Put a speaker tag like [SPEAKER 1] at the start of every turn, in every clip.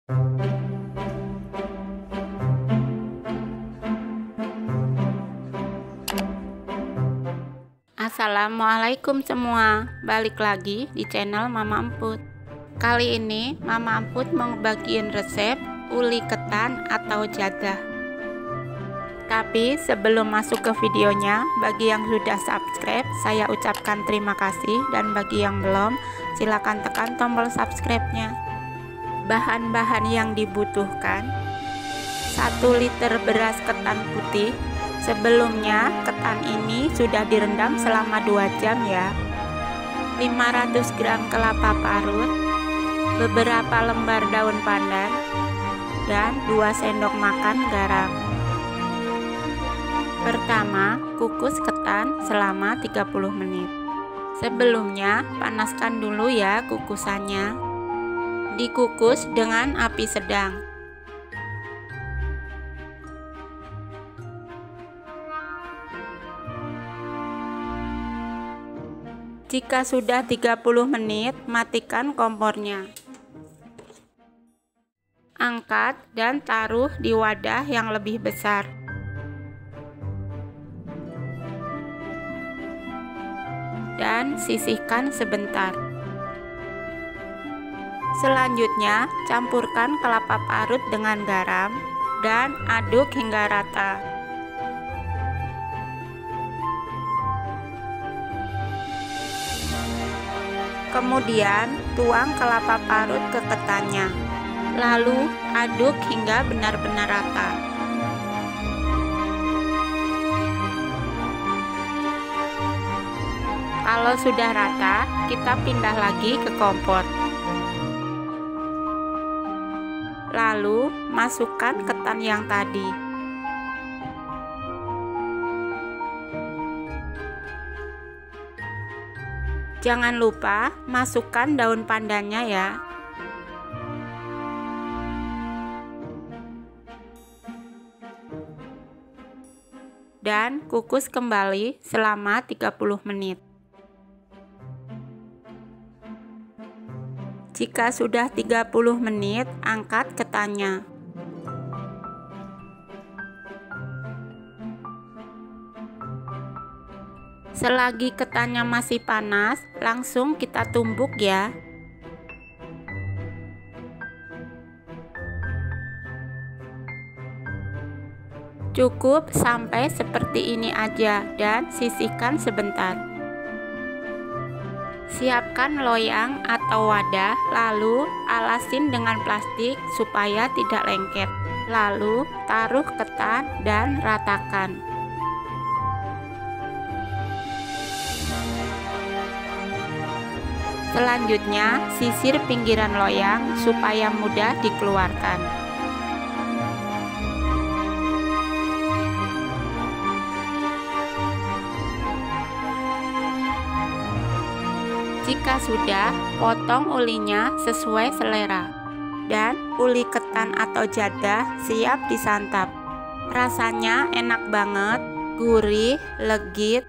[SPEAKER 1] Assalamualaikum semua, balik lagi di channel Mama Emput. Kali ini Mama Emput mau bagiin resep uli ketan atau jadah. Tapi sebelum masuk ke videonya, bagi yang sudah subscribe saya ucapkan terima kasih, dan bagi yang belum silakan tekan tombol subscribe-nya. Bahan-bahan yang dibutuhkan: 1 liter beras ketan putih. Sebelumnya ketan ini sudah direndam selama 2 jam ya. 500 gram kelapa parut, beberapa lembar daun pandan, dan 2 sendok makan garam. Pertama, kukus ketan selama 30 menit. Sebelumnya panaskan dulu ya kukusannya. Dikukus dengan api sedang. Jika sudah 30 menit, matikan kompornya. Angkat dan taruh di wadah yang lebih besar. Dan sisihkan sebentar. Selanjutnya, campurkan kelapa parut dengan garam dan aduk hingga rata. Kemudian tuang kelapa parut ke ketannya, lalu aduk hingga benar-benar rata. Kalau sudah rata, kita pindah lagi ke kompor. Lalu masukkan ketan yang tadi. Jangan lupa masukkan daun pandannya ya. Dan kukus kembali selama 30 menit. Jika sudah 30 menit, angkat ketannya. Selagi ketannya masih panas, langsung kita tumbuk ya. Cukup sampai seperti ini aja dan sisihkan sebentar. Siapkan loyang atau wadah, lalu alasin dengan plastik supaya tidak lengket. Lalu taruh ketan dan ratakan. Selanjutnya, sisir pinggiran loyang supaya mudah dikeluarkan. Jika sudah, potong ulinya sesuai selera. Dan uli ketan atau jadah siap disantap. Rasanya enak banget, gurih, legit.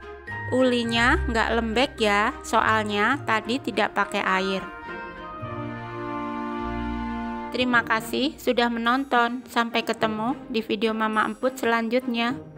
[SPEAKER 1] Ulinya nggak lembek ya, soalnya tadi tidak pakai air. Terima kasih sudah menonton. Sampai ketemu di video Mama Emput selanjutnya.